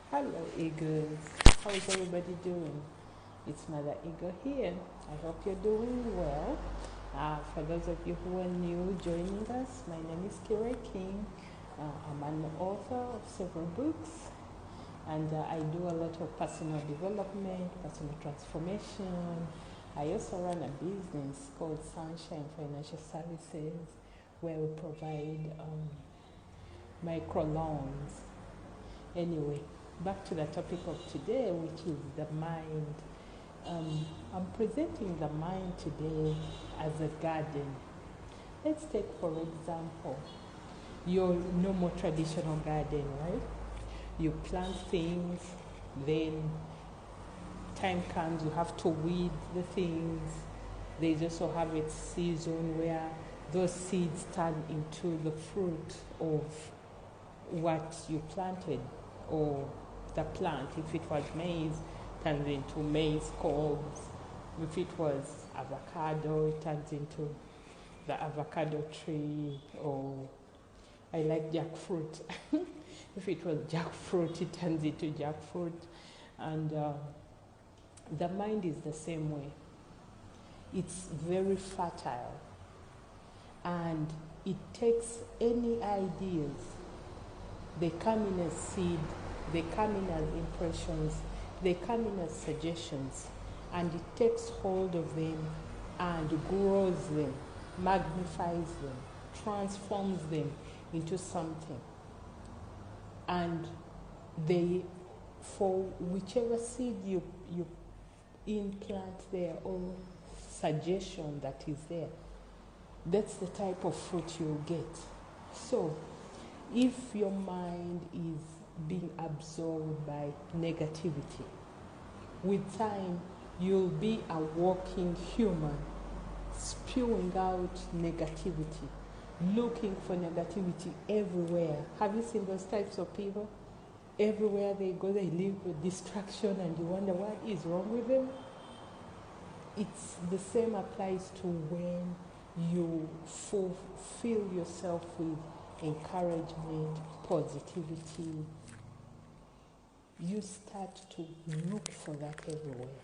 Hello, Eagles. How is everybody doing? It's Mother Eagle here. I hope you're doing well. For those of you who are new joining us, my name is Keroy King. I'm an author of several books, and I do a lot of personal development, personal transformation. I also run a business called Sunshine Financial Services, where we provide micro loans. Anyway, back to the topic of today, which is the mind. I'm presenting the mind today as a garden. Let's take, for example, your normal traditional garden, right? You plant things, then time comes, you have to weed the things. There's also harvest season where those seeds turn into the fruit of what you planted, or the plant. If it was maize, turns into maize cobs. If it was avocado, it turns into the avocado tree. Or I like jackfruit. If it was jackfruit, it turns into jackfruit. And the mind is the same way. It's very fertile, and it takes any ideas. They come in as seed, they come in as impressions, they come in as suggestions, and it takes hold of them and grows them, magnifies them, transforms them into something. And they, for whichever seed you implant there, or suggestion that is there, that's the type of fruit you'll get. So if your mind is being absorbed by negativity, with time you'll be a walking human, spewing out negativity, looking for negativity everywhere. Have you seen those types of people? Everywhere they go, they live with distraction, and you wonder what is wrong with them. It's the same applies to when you fulfill yourself with encouragement, positivity. You start to look for that everywhere,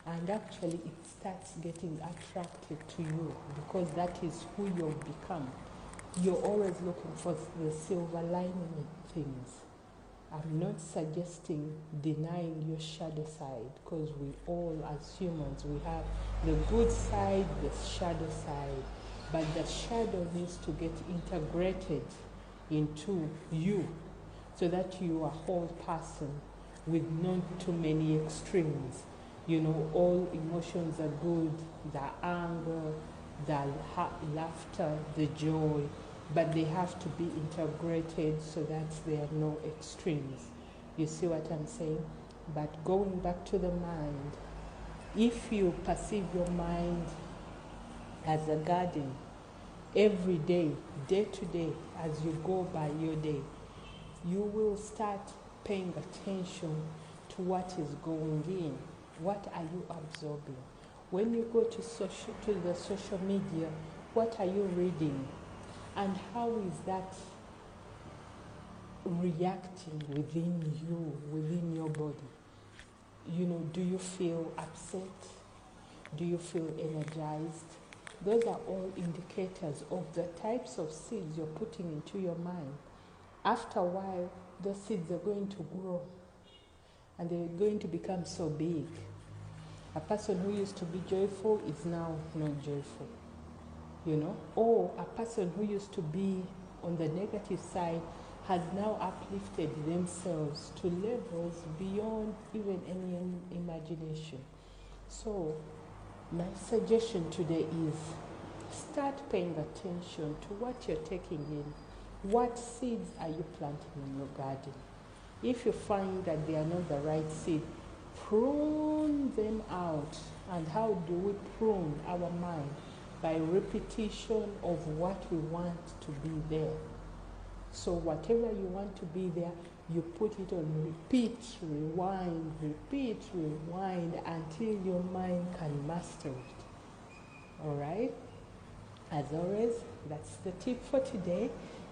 and actually it starts getting attracted to you, because that is who you've become. You're always looking for the silver lining in things. I'm not suggesting denying your shadow side, because we all, as humans, we have the good side, the shadow side, but the shadow needs to get integrated into you, so that you are a whole person with not too many extremes. You know, all emotions are good, the anger, the laughter, the joy, but they have to be integrated so that there are no extremes. You see what I'm saying? But going back to the mind, if you perceive your mind as a garden, every day, day to day, as you go by your day, you will start paying attention to what is going in. What are you absorbing? When you go to the social media, what are you reading? And how is that reacting within you, within your body? You know, do you feel upset? Do you feel energized? Those are all indicators of the types of seeds you're putting into your mind. After a while, those seeds are going to grow, and they're going to become so big. A person who used to be joyful is now not joyful, you know, or a person who used to be on the negative side has now uplifted themselves to levels beyond even any imagination. So my suggestion today is start paying attention to what you're taking in. What seeds are you planting in your garden? If you find that they are not the right seed, prune them out. And how do we prune our mind? By repetition of what we want to be there. So whatever you want to be there, you put it on repeat, rewind until your mind can master it. All right? As always, that's the tip for today.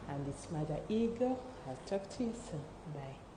And it's Mother Eagle. I'll talk to you soon. Bye.